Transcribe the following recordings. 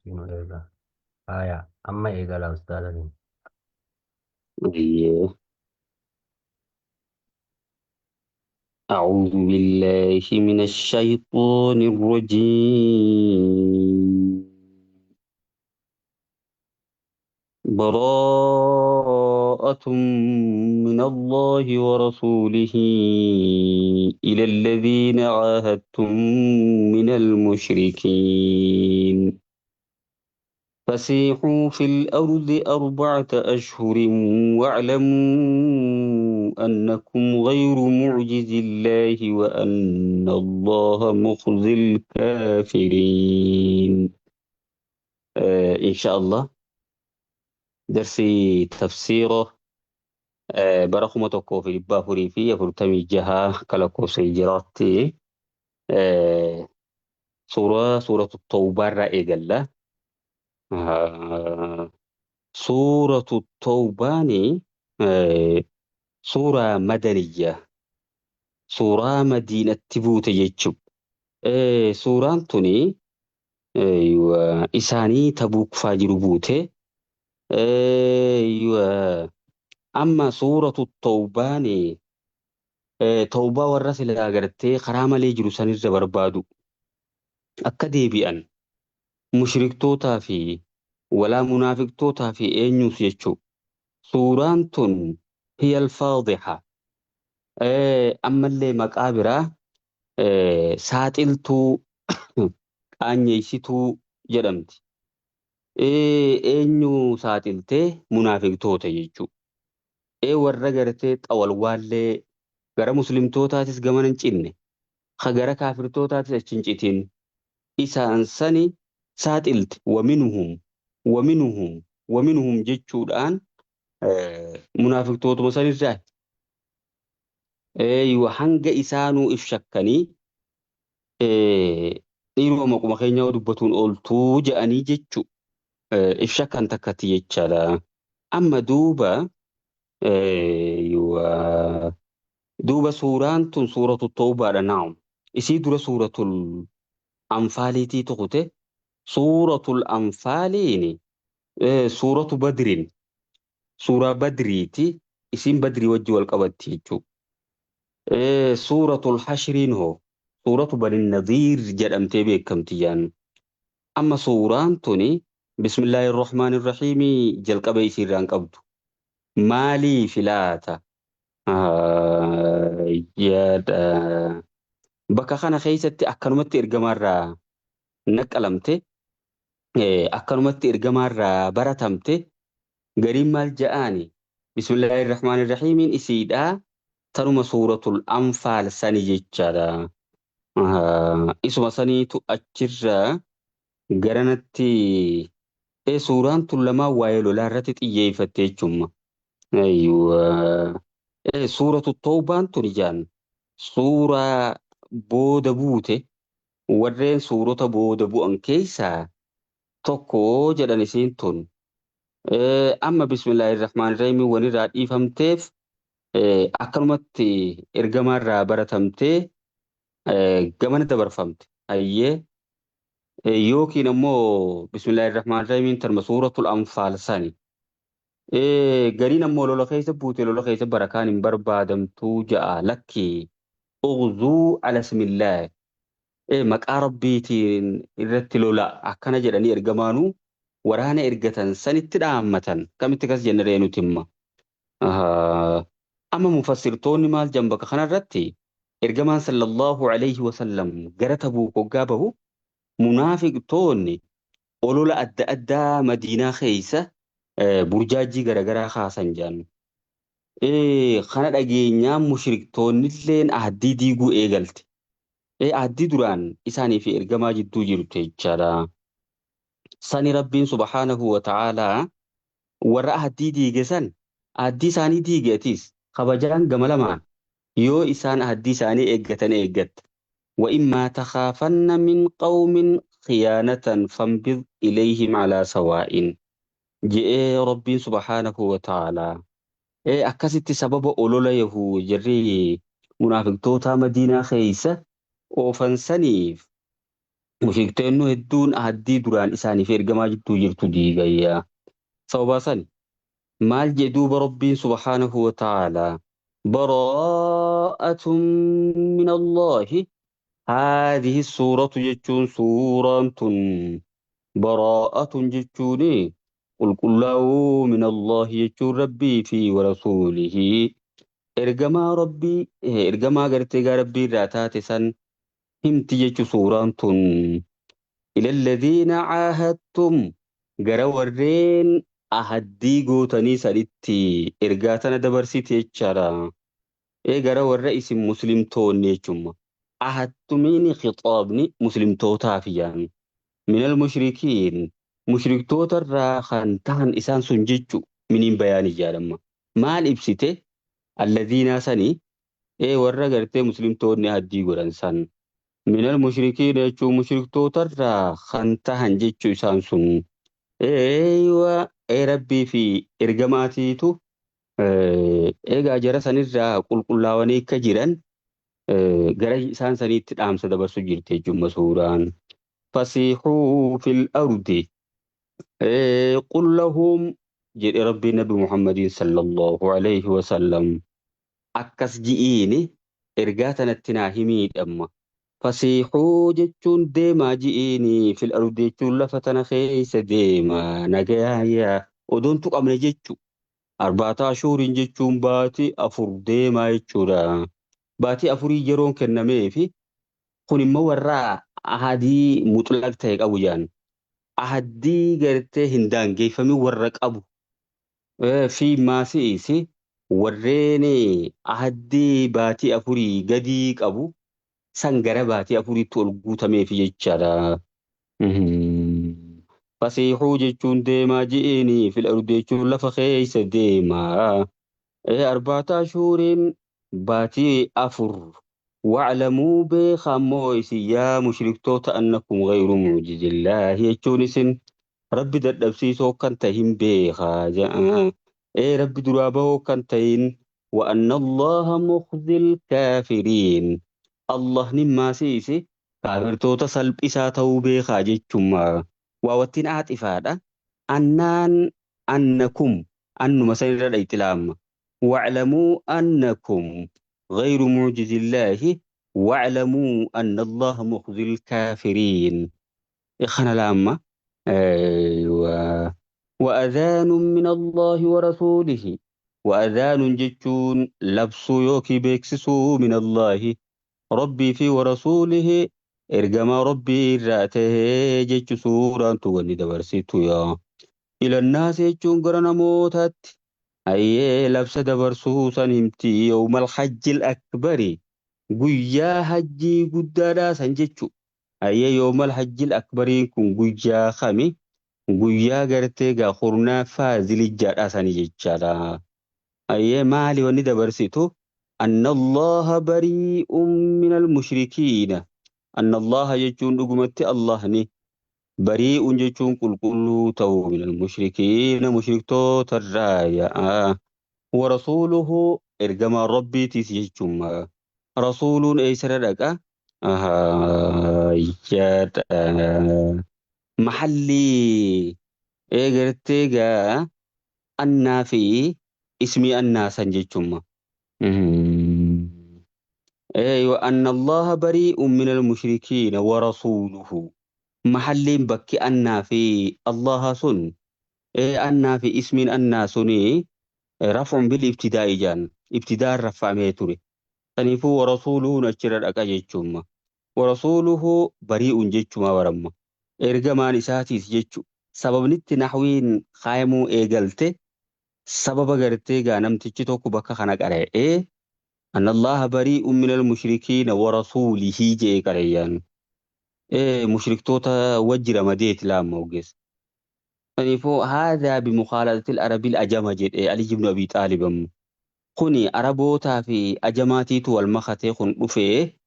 Sino erga. Aya, amma eegala ustaadani. أيه. أعوذ بالله من الشيطان الرجيم. براءة من الله ورسوله إلى الذين عاهدتم من المشركين فسيحوا في الأرض 4 أشهر واعلموا أنكم غير معجز الله وأن الله مخزي الكافرين. إن شاء الله درسي تفسيره برقم توكو في البافوري في فرتمي جها كلاكو سيجراتي. آه، سورة التوبة رأي قال سورة التوبة سورة مدنية، سورة مدينة تبوت يجب. سورة توني أيوة إساني تبوك فاجر بوته. أيوة أما سورة التوبة توبة والرسل أغرتي خرام لي جلسان الزبربادو أكدي بأن مشرك توتا في ولا منافق توتا في أنيوس يجب. سورة تون هي الفاضحة. أما اللي مقابرة saaxiltuu qaanyeessituu jedhamti. Eenyu saaxiltee munaafiqtoota jechuudha. Warra gartee xawalwaallee gara muslimtootaatis gaman hin cinne, gara kaafirtootaatis achi hin citin. Isaan sani saaxilti waminuhum jechuudhaan munaafiqtootuma sanirraa hanga isaanuu if shakkanii dhiiruma maquma keenya dubbatuun ooltuu je'anii jechu if shakkan takkatti jechaadha. Amma duuba suuraan tun suuratu tawbaadha naam. Isii dura suuratul anfaaliitii tuqute suuratul anfaaliini suuratu badriin suuraa badriiti. Isiin badrii wajji wal qabatti jechuudha. Suuratul hashriin hoo suuratu bani nadiir jedhamtee beekamti jaan. Amma suuraan tuni bismillaahi irrahmaani irrahiimii jalqaba isiirraan qabdu. Maalii filaata? Jedha. Bakka kana keessatti akkanumatti ergamaarraa naqalamte, akkanumatti ergamaarraa baratamte gariin maal ja'aani? Bismillaahi irrahmaani irrahiimiin isiidhaa tanuma suuratul anfaal sani jechaadha. Isuma saniitu achirraa garanatti suuraan tun lamaan waa'ee lolaa irratti xiyyeeffatte jechuudha. Suuratu tawbaan tun ijaan suuraa booda buute warreen suurota booda bu'an keessaa tokko jedhan isiin tun. Amma bismillaahi irrahmaani irrahiim wanirraa dhiifamteef akkanumatti ergamaarraa baratamtee gamana dabarfamte. Hayyee yookiin ammoo bismillaahi irrahmaani irrahiim tarma suuratul anfaal sani. Gariin ammoo lola keessa buute lola keessa barakaan hin barbaadamtuu ja'a lakkii ughzuu ala ismillaahi. Maqaa rabbiitiin irratti lola akkana jedhanii ergamaanuu waraana ergatan sanitti dhaammatan kamitti kas jennee nuti himma. Amma mufassirtoonni maal jedhan bakka kanarratti ergamaan sallallahu alayhi wasallam gara Tabuuk hoggaa bahu munaafiqtoonni olola adda addaa madiinaa keessa burjaajii garaagaraa kaasan jedhan. Kana dhageenyaan mushriktoonnilleen addii diiguu eegalte. Addii duraan isaanii fi ergamaa jidduu jirtu jechaadha. Sani rabbiin subhaanahu wa ta'aalaa warra addii diige san addii isaanii diigeetis kabajaan gama lamaan yoo isaan addii isaanii eeggatan eeggatta. وإما تخافن من قوم خيانة فانبذ إليهم على سواء. جئ ربي سبحانه وتعالى akkasitti sababa olola yahuu jarri munaafiqtoota madiinaa keessa oofansaniif Mushriktoonni hedduun ahaddii duraan isaaniif ergamaa jirtu diigayyaa. Sababa sani maal jedhuuba Rabbiin subhaanahu wa ta'aalaa براءة من الله هذه السورة جتون سورة براءة جتوني قل له من الله جتون ربي في ورسوله إرجما ربي إرجما قرتي ربي راتات سن همت جتو سورة إلى الذين عاهدتم جرورين أهدي قوتني سريتي إرجاتنا دبرسيتي جرا gara warra isin muslimtoonni jechumma ahattumiini khixaabni muslimtootaaf yaan minal mushrikiin mushriktoota irraa kan tahan isaan sun jechu miniin bayaanii jedhama maal ibsite alladhiinaa sanii warra gartee muslimtoonni ahaddii godhan san minal mushrikiin jechuun mushriktoota irraa kan tahan jechu isaan sun rabbii fi ergamaatiitu egaa jara sanirraa qulqullaawanii akka jiran gara isaan saniitti dhaamsa dabarsu jirti jechuudha suuraan. Fasiixuu fil ardi qul lahum jedhe rabbiin nabi Muhammadin sallallahu alayhi wa sallam akkas ji'iini ergaa tanatti naa himiidhamma. Fasiixuu jechuun deemaa ji'iini fil ardi jechuun lafa tana keessa deemaa nagayaa odoon tuqamne jechu. Arbaataa ashuuriin jechuun baatii afur deemaa jechuudha. Baatii afurii yeroon kennameefi kun immoo warraa ahadii mutlaq ta'e qabu jaan. Ahaddii gartee hin daangeffamin warra qabu. Fi maasiisi warreen ahaddii baatii afurii gadii qabu san gara baatii afuriitti ol guutameefi jechaadha. Fasiixuu jechuun deemaa ji'iini fil ardi jechuun lafa keessa deemaa. Arbaataa ashuuriin baatii afur wa'lamuu beekaa ammoo isin yaa mushriktoota annakum ghayru mucjizillaahi jechuun isin rabbi dadhabsiisoo kan tahin beekaa ja'a. Rabbi duraa bahoo kan tahin وأن الله مخزي الكافرين الله نما سيسي كافر توتا سلب إساته بيخا جيتشما وواتين إفادة أنكم أنو مسيرة الإتلام واعلموا أنكم غير معجز الله واعلموا أن الله مخزي الكافرين إخنا لامة أيوة وأذان من الله ورسوله وأذان جتون لبسو يوكي بيكسسو من الله ربي في ورسوله إرجما ربي راته جتش سورة تغني دبرسيتو يا إلى الناس جتون قرنا موتات أي لبس دبرسو سنمتي يوم الحج الأكبر قيا حجي قدادا سنجتشو أي يوم الحج الأكبر كن قيا خمي قيا قرتيغا خورنا فازل الجارة سنجتشالا أي مالي وني دبرسيتو أن الله بريء من المشركين أن الله يجون رقمت الله ني بريء يجون كل تو من المشركين مشركتو ترايا ورسوله إرجما ربي تسيجما رسول أيسر لك محلي إيجرتيجا النافي اسمي الناس جيتشما أيوة أن الله بريء من المشركين ورسوله محل بكي أن في الله سن أن في اسم الناس رفع بالابتداء جان ابتداء رفع ميتوري تنفو ورسوله نشر الأكاجيتشما ورسوله بريء جيتشما ورما إرجمان إساتيس جيتشو سبب نت نحوين خايمو إيجلته سبب غرتي غانم تشتوكو بكا خنق عليه أن الله بريء من المشركين ورسوله جي كريان مشرك توتا وجر مديت لا موجس يعني فو هذا بمخالطة العرب الأجمة جد علي بن أبي طالب خني عربوتا في أجماتي والمختي خن رفيه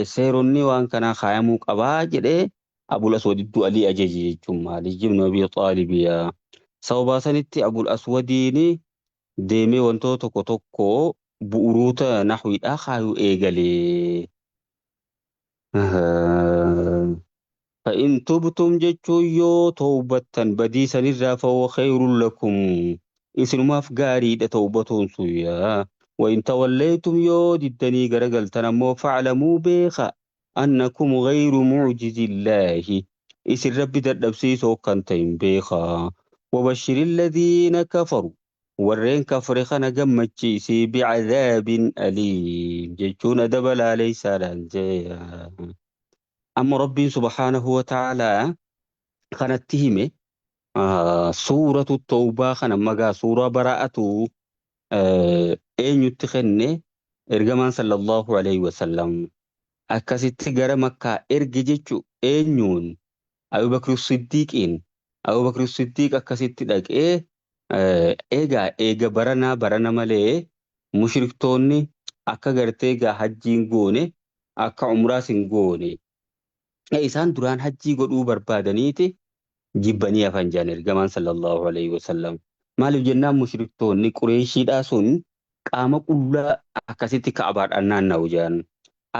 سيرني وان كان خايمو قبا جد أبو الأسود الدو علي أجيجي ثم علي بن أبي طالب يا سوبا سنتي أبو الأسوديني ديمي وانتو توكو توكو bu'uuroota naxwiidhaa kaayuu eegalee فإن تبتم جتشو يو توبة بديسا نرى فهو خير لكم إسن ما فقاري دا توبتون سويا وإن توليتم يو ددني غرقل تنمو فاعلموا بيخا أنكم غير معجز الله إسن ربي تدبسيسو كنتين بيخا وبشر الذين كفروا ورين كفر خنا قمتشيسي بعذاب أليم جتشون دبل علي سالانجيا أما ربي سبحانه وتعالى كانت تهمه سورة التوبة خنا مجا سورة براءته أين يتخنى إرجمان صلى الله عليه وسلم أكست جرى مكة إرججتشو أينون أبو بكر الصديق إن أبو بكر الصديق أكست لك إيجا برنا ملئ مشرك توني أكا جرتيجا حجين جوني أكا عمراسين جوني isaan duraan hajjii godhuu barbaadaniiti jibbanii hafan jedhan ergamaan sallallahu alaihi wasallam. Maaliif jennaan mushriktoonni Qureeshiidhaa sun qaama qullaa akkasitti ka'abaadhaan naanna'u jedhan.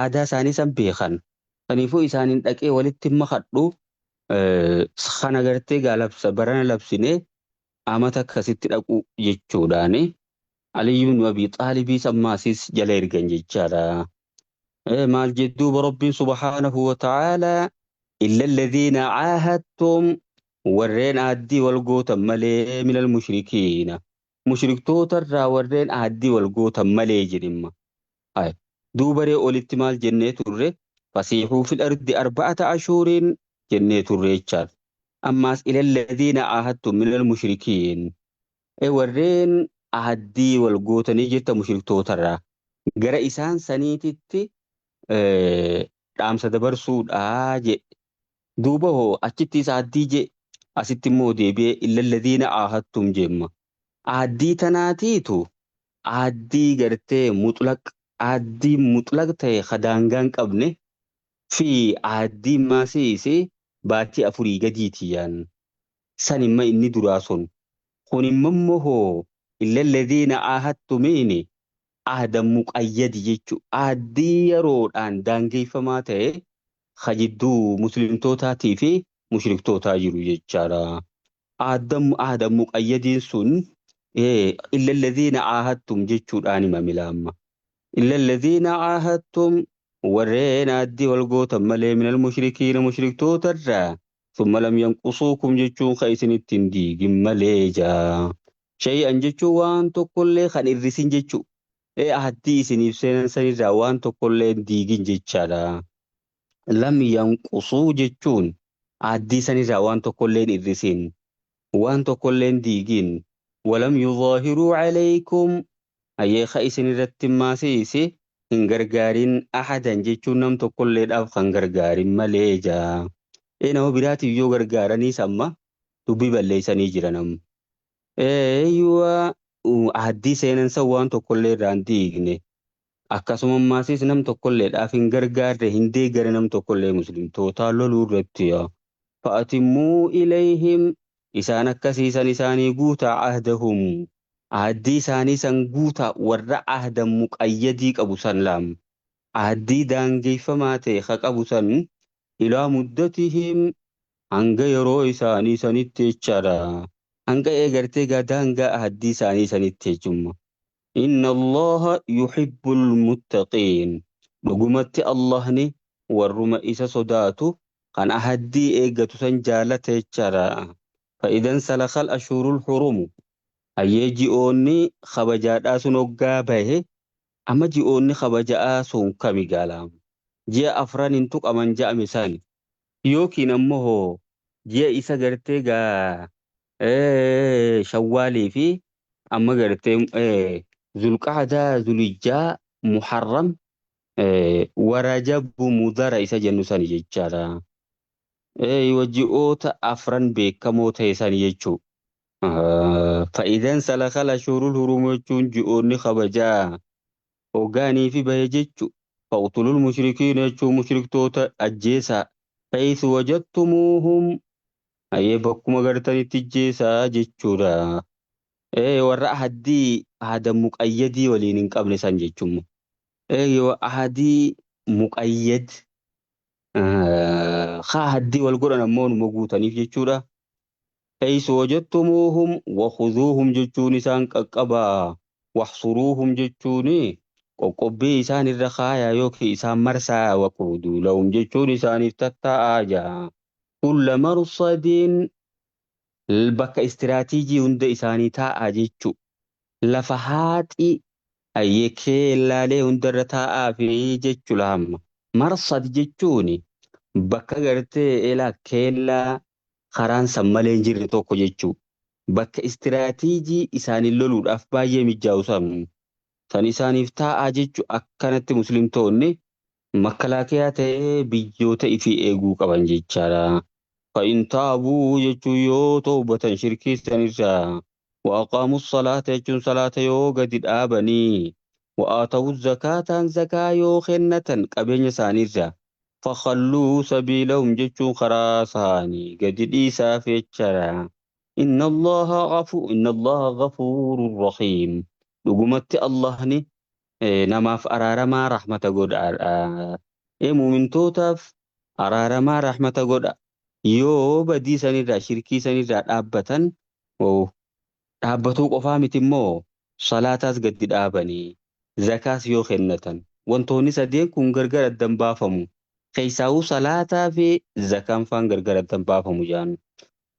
Aadaa isaanii san beekan. Kanaafuu isaaniin dhaqee walitti makadhu kana gartee gaalabsa barana labsinee amata akkasitti dhaqu jechuudhaani. Aliyyuun Abii Xaalibii sammaasis jala ergan jechaadha. مال جدوب رب سبحانه وتعالى إلا الذين عاهدتم ورين أدي والقوت ملي من المشركين مشرك توتر ورين أدي والقوت ملي جرم أي دوبري اولتمال جنة الري فسيحوا في الأرض 4 أشهر جنة الريتشار أما إلى الذين عاهدتم من المشركين أي ورين أدي والقوت نجت مشرك توتر جرى إسان سنيتي dhaamsa dabarsuudhaa je duuba hoo achitti isa addii je asitti immoo deebi'ee illalladhiina aahadtum jemma aaddii tanaatiitu aaddii gartee aaddii mutlaq ta'e kadaangaan qabne fi aaddii maasiisi baatii 4 gadiiti yaan san imma inni duraa sun kun immoo hoo illalladhiina aahadtumiini ahda muqayyadi jechuun aaddii yeroodhaan daangeffamaa ta'e hajidduu muslimtootaatii fi mushriktootaa jiru jechaadha. Ahda muqayyadiin sun illa alladhiina aahadtum jechuudhaan hima milaamma. Illa alladhiina aahadtum warreen aaddii walgootan malee minal mushrikiina mushriktoota thumma lam yanqusuukum jechuun kan isinitti hin diigin malee jaa. Shay'an jechuun waan tokkollee kan irrisin jechuudha. Addii isiniif seenan sanirraa waan tokkollee diigin jechaadha. Lam yanqusuu jechuun addii sanirraa waan tokkollee irrisin waan tokkollee diigin walam yuzaahiruu calaykum ayyeeqa isinirratti maasiisi hin gargaarin ahadan jechuun nam tokkolleedhaaf kan gargaarin malee jaa. Nama biraatiif yoo gargaaraniis amma dubbii balleessanii jiranam. Eeyyuwa addii seenan san waan tokkollee irraan diigne akkasuma maasis nam tokkolleedhaaf hin gargaarre hin deeggare nam tokkollee muslimtootaa loluu irratti fa'atimmuu ilayhim isaan akkasiisan isaanii guutaa ahdahum addii isaanii san guutaa warra ahdan muqayyadii qabu san laam addii daangeffamaa ta'e ka qabu san ilaa muddatihim hanga yeroo isaanii sanitti jechaadha. hanga eegartee daangaa addii isaanii sanitti jechumma. Inna Allaha yuhibbul muttaqiin. Dhugumatti Allahni warruma isa sodaatu kan ahaddii eeggatu san jaalata jechaadha. Fa'idan salakal ashurul hurumu. Hayyee ji'oonni kabajaadhaa sun hoggaa bahe amma ji'oonni kabajaa sun kami gaalaam. Ji'a afran hin tuqaman ja'ame san yookiin ammoo ji'a isa gartee shawwaalii fi amma gartee zulqaadaa zulhijjaa muharram warajabbu mudara isa jennu sani jechaadha. Ji'oota afran beekamoo ta'e sani jechuu. Fa'idan salakal ashurul hurum jechuun ji'oonni kabajaa hoggaanii fi bahe jechuu. Faqtulul mushrikiina jechuun mushriktoota ajjeesaa. Haythu wajadtumuuhum ayyee bakkuma gartanitti jeesaa jechuudha. Warra ahaddii ahada muqayyadii waliin hin qabne san jechuun. Ahadii muqayyad haa haddii wal godhan ammoo numa guutaniif jechuudha. حيث وجدتموهم وخذوهم جتون إسان قبا واحصروهم جتوني قبي إسان الرخايا يوكي إسان مرسى وقودوا لهم جتون إسان افتتا آجا كل مرصد البك استراتيجي هند إساني تا آجيتشو لفهاتي أيكي اللالي هند الرتاء في جتشو لهم مرصد جتوني بك غرتي إلى كيلا karaan san malee hin jirre tokko jechuu bakka istiraatiijii isaanii loluudhaaf baay'ee mijaa'u san isaaniif taa'aa jechu akkanatti muslimtoonni makalaakiyaa ta'ee biyyoota ifii eeguu qaban jechaadha. Fa'in taabuu jechuun yoo toobatan shirkii sanirraa waaqaamus salaata jechuun salaata yoo gadi dhaabanii wa'aatawus zakaataan zakaa yoo kennatan qabeenya isaaniirraa فخلوا سبيلهم جتشون خراساني قد إيسا في الشرع إن الله غفور رحيم لقمت الله ني نما في أرارما رحمة قد مؤمن توتف أرارما رحمة قد يو بدي سنرى شركي سنرى أبتا أبتوك أفامت مو صلاة قد دابني زكاة يو خنة وانتوني سدين كون غرغر الدنبافمو كيساو صلاة في زكاة فان غرغر الدنبافمو جان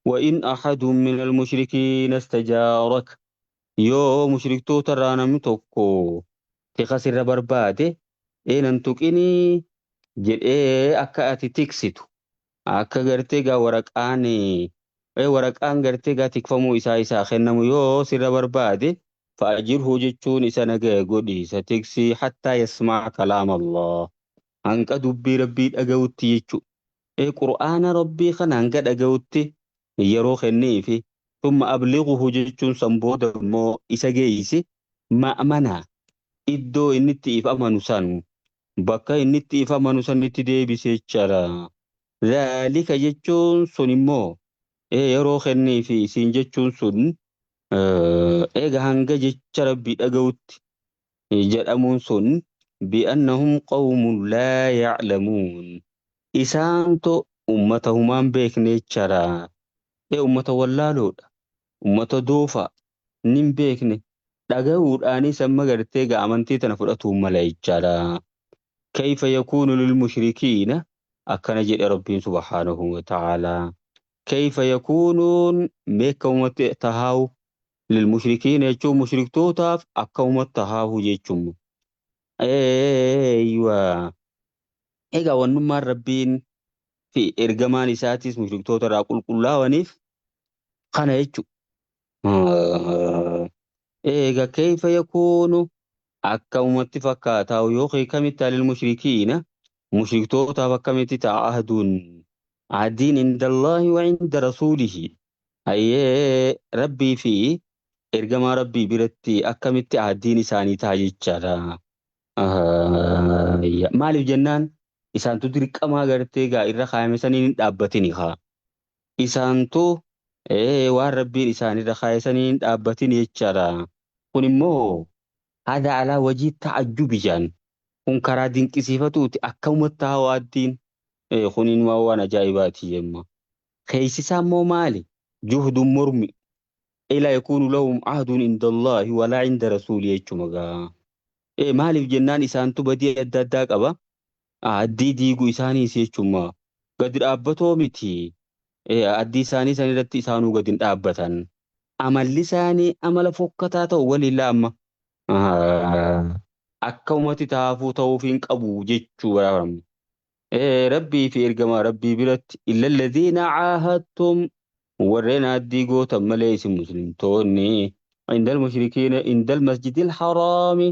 وإن أحد من المشركين استجارك يو مشرك تو ترانا متوكو تخسر برباده انتوكيني جد أكا أتي تكسيتو أكا غرتيغا ورقاني ورقان غرتيغا تكفمو إسا خنمو يو سر برباده فأجره جتشون إسا نغا قدي ستكسي حتى يسمع كلام الله أنك دبي ربي أغوتي يجو قرآن ربي خان أنك أغوتي يرو خنيفي ثم أبلغه جتشون سنبود مو إسا جيسي مأمنا إدو إنتي إفأمنو سان بكا إنتي إفأمنو سان نتدي بسيچارا ذلك جتشون سنمو يرو خنيفي سين جتشون سن eega hanga jecha rabbii dhaga'utti jedhamuun sun bi'annahum qawmun laa ya'lamuun isaanto ummata humaan beekne jechara ummata wallaaloodha ummata doofa nin beekne dhaga'uudhaanis amma gartee ga amantii tana fudhatuu mala jechara kayfa yakuunu lilmushrikiina akkana jedhe rabbiin subhaanahu wa ta'aalaa kayfa yakuunuun meekka ummata tahaawu للمشركين يجوا مشرك توتاف أكوم التهاو يجوا أيوة إيجا ونما ربين في إرجمان ساتيس مشرك توتا راقل كلها ونيف خنا يجوا إيجا كيف يكون أكوم اتفاقات أو يوخي كمتا للمشركين مشرك توتا فكمتا تعهدون عدين عند الله وعند رسوله أي ربي فيه ergamaa rabbii biratti akkamitti aaddiin isaanii ta'a jechaadha. Maaliif jennaan isaantu dirqamaa gartee gaa irra kaayame saniin hin dhaabbatini haa. Isaantu waan rabbiin isaanirra kaaye saniin hin dhaabbatin jechaadha. Kun immoo haada alaa wajii ta'ajjubi jaan. Kun karaa dinqisiifatuuti akkamumatti haa aaddiin. Kuniin waan ajaa'ibaati jemma. Keessisaa immoo maali? Juhduun mormi. إلا يكون لهم عهد عند الله ولا عند رسوله يجمعا مالف جنان إسان تبدي أداداك أبا أدي ديقو إساني سيجمع قد أبتو متي أدي إساني ساني رت إسانو قد أبتن أمال لساني أمال فكتاتو ولله أما أكومتي تافو توفين أبو جيتشو برام ربي في إرقما ربي برت إلا الذين عاهدتم warreen addii gootan malee isin muslimtoonni indal mushrikiina indal masjidil haraami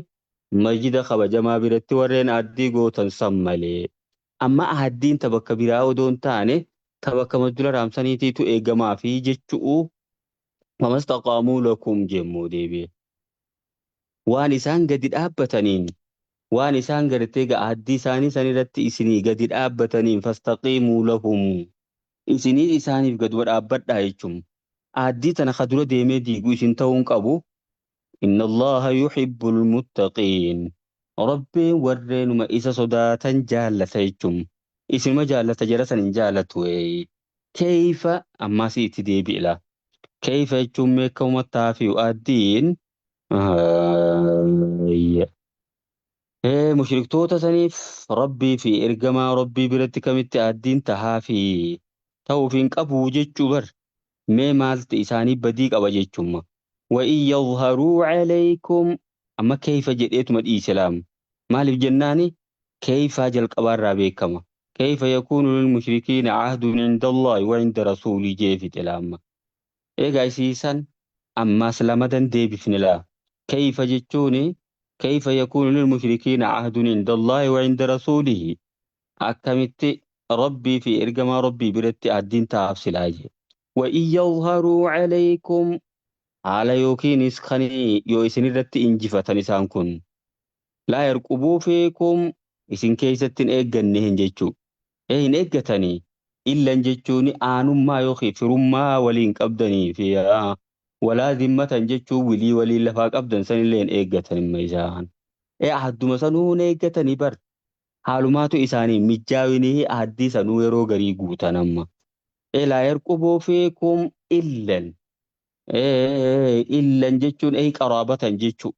masjida kabajamaa biratti warreen addii gootan san malee amma addiin tabakka biraa odoon taane tabakka masjida raamsaniitiitu eegamaa fi jechuu famastaqaamuu lakum jemmoo deebi'e waan isaan gadi dhaabbataniin waan isaan gartee ga addii isaanii sanirratti isinii gadi dhaabbataniin fastaqiimuu lahum isinii isaaniif gad wadhaabbadhaa jechuun addii tana kadura deemee diiguu isin ta'uun qabu inna allaha yuhibbul muttaqiin rabbiin warreenuma isa sodaatan jaallata jechuun isinuma jaallata jara san hin jaallatu keeyfa ammas itti deebi'ila keeyfa jechuun meekkamuma taafi addiin mushriktoota saniif rabbii fi ergamaa rabbii biratti kamitti addiin tahaa fi ta'uuf hin qabu jechuu bar mee maalti isaanii badii qaba jechumma وإن يظهروا عليكم أما كيف جئتم الإسلام مالف جناني كيف جل قبار بكما كيف يكون للمشركين عهد عند الله وعند رسوله جيفت الأمة إيجا سيسان أما سلامة دي بفن الله كيف جتوني كيف يكون للمشركين عهد عند الله وعند رسوله أكمت ربي في إرجم ربي برت الدين تافسل أجي وإن يظهروا عليكم haala yookiinis kan yoo isin irratti injifatan isaan kun laa yarqubuu feekum isin keessatti hin eegganne hin jechuu hin eeggatanii illan jechuun aanummaa yookiin firummaa waliin qabdanii fi walaa zimmatan jechuu wilii waliin lafaa qabdan sanillee hin eeggatan imma isaan adduma sanuu hin eeggatanii bar haalumaatu isaanii mijaawinii addii sanuu yeroo garii guutan amma laa yarqubuu feekum illan illan jechuun qaraabatan jechuu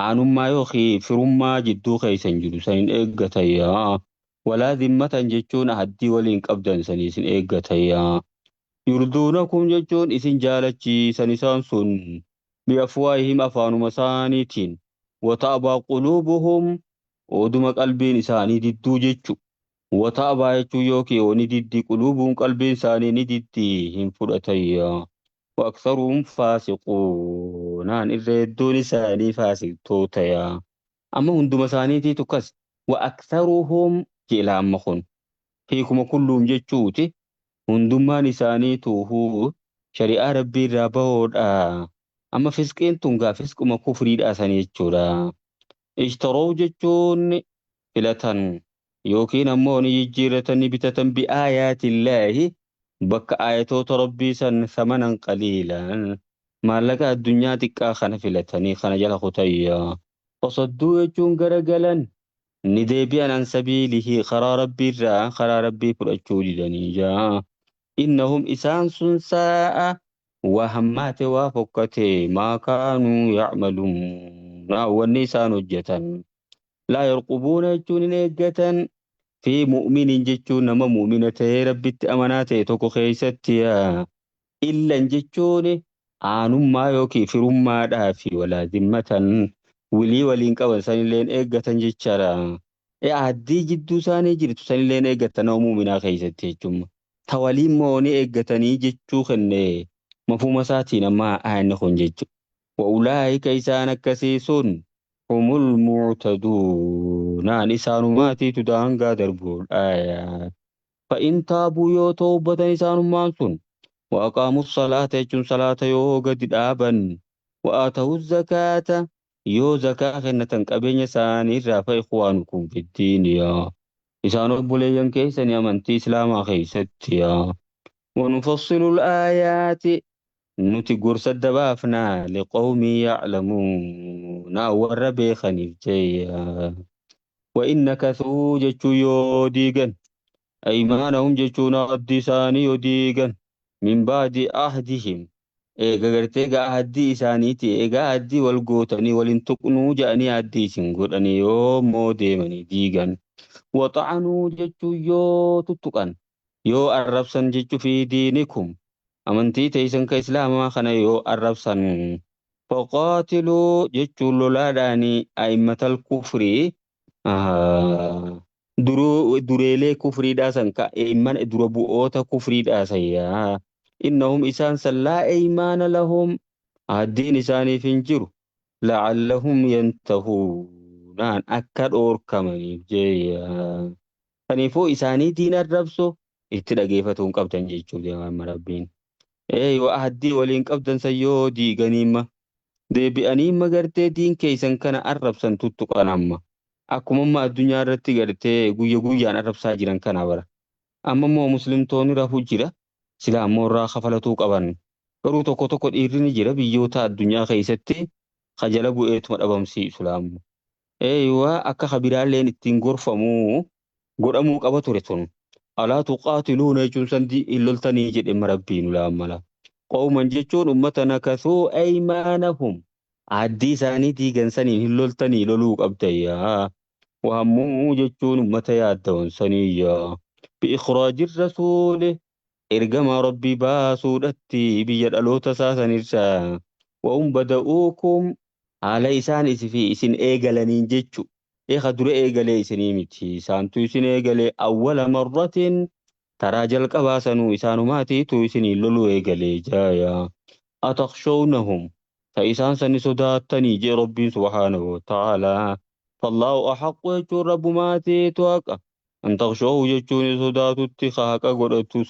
aanummaa yookiin firummaa jidduu keessan jiru san hin eeggatayyaa walaa zimmatan jechuun addii waliin qabdan saniis hin eeggatayyaa yurduunakum jechuun isin jaalachiisan isaan sun biafwaahihim afaanuma isaaniitiin wata'abaa quluubuhum oduma qalbiin isaanii didduu jechu wata'abaa jechuu yookiin ni diddi quluubuun qalbiin isaanii ni diddi hin fudhatayyaa وأكثرهم فاسقون عن الردون ساني فاسق توتيا أما هندو سانيتي تكس وأكثرهم جيلا أمخون فيكم كلهم جتشوتي هندو ما نساني توهو شريعة ربي رابود أما فسقين تنغا فسق ما كفريد أساني جتشورا اشتروا جتشون فلتن يوكين أموني جيرتني بتتن بآيات الله bakka ayatoota rabbii san samanan qaliilan maallaqa addunyaa xiqqaa kana filatanii kana jala kutayyaa osodduu jechuun garagalan ni deebi'an an sabiilihii karaa rabbiirraa karaa rabbii fudhachuu didanii jaa innahum isaan sun saa'a waa hammaate waa fokkate maa kaanuu ya'maluun wanni isaan hojjetan laa yarqubuuna jechuun hin eeggatan في مؤمن جتشون نما مؤمنة ربت أمانات توكو خيستي إلا جتشون آنم ما يوكي فرم ما دافي ولا ذمة ولي ولينك وانسان لين إيقة جتشارا عدي جدو ساني جرتو ساني لين إيقة نومو منا خيستي جم توالي موني إيقة جتشو خني مفهوم ساتي نما آنخون جتشو وأولئك إسانا كسيسون هم المعتدون إسانماتي تدانغا دربول فإن تابوا يو توبة إسانماتون وأقاموا الصلاة يجون صلاة يو قد دابا وآتوا الزكاة يو زكاة خنة قبين يساني رافع إخوانكم في الدين يا إسانو بليان كيسان يمنتي إسلاما خيست يا ونفصل الآيات nuti gorsa dabaafnaa liqawmii ya'lamuun warra beekaniif jeya وإن نكثوا جتشو يوديغن أيمانهم جتشو نغدي ساني يوديغن من بعد عهدهم إيغا غرتيغا عهدي إسانيتي إيغا عهدي والقوتني ولنتقنوا جاني عهدي سنقودني يو موديمني ديغن وطعنوا جتشو يو تتقن يو الربسن جتشو في دينكم أمنتي تيسن كإسلاما خنا يو الربسن فقاتلوا جتشو لولاداني أئمة الكفر dureelee kufriidhaasan ka eeyman dura bu'oota kufriidhaasan yaa innahum isaan san laa eeymaana lahum addiin isaaniif hin jiru la'allahum yantahuunaan akka dhoorkamaniif jeeyaa kaniifuu isaanii diin arrabso itti dhageeffatuun qabdan jechuuf deemaa rabbiin yoo addii waliin qabdan san yoo diiganiimma deebi'anii magartee diin keeysan kana arrabsan tuttuqan amma akkuma addunyaa irratti gartee guyya guyyaan arrabsaa jiran kana bara amma immoo muslimtoonni rafuu jira sila ammoo irraa kafalatuu qaban garuu tokko tokko dhiirri ni jira biyyoota addunyaa keessatti khajala bu'eetuma dhabamsiisu laamu waa akka kabiraalleen ittiin gorfamuu godhamuu qaba ture tun alaa tuqaatiluuna jechuun sandii hin loltanii jedhe marabbiin ulaammala. Qawman jechuun uummata nakasuu aymaanahum addii isaanii diigansaniin hin loltanii loluu qabdayyaa. Wahammuu jechuun uummata yaaddawan saniyyaa. Bi'ikhraajir rasuuli ergamaa rabbii baasuudhatti biyya dhaloota isaa sanirraa. Wa'um bada'uukum haala isaan isin eegalaniin jechu. Eeka dura eegalee isinii miti. Isaantu isin eegalee awwala marratin taraa jalqabaa sanuu isaanumaatiitu isinii loluu eegalee jaayaa. Atakshownahum ta isaan sani sodaattanii jee rabbiin subhaanahu wa ta'aalaa. Fallaahu axaqqu jechuun rabbumaatiitu haqa. An takshowu jechuun sodaatutti haaqa godhatu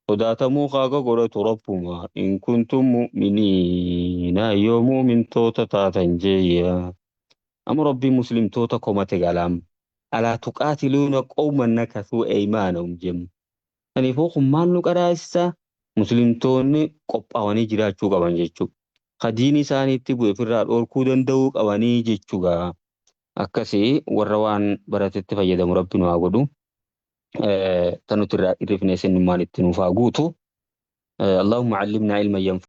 sodaatamuu haaqa godhatu rabbuma. In kuntum mu'miniina yoo mu'mintoota taatan jeeyaa. Amma rabbiin muslimtoota komate galaam. Alaa tuqaatiluuna qawman nakasuu aymaanahum jennu. Kanaafuu kun maal nu qaraasisa? Muslimtoonni qophaa'anii jiraachuu qaban jechuudha. Hadiin isaaniitti bu'e ofirraa dhorkuu danda'uu qabanii jechuudha. Akkasii warra waan baratetti fayyadamu rabbi nu haa godhu. Tanuti irraa irrifnee isin maal itti nuuf haa guutu. Allahumma callimnaa ilma yanfa.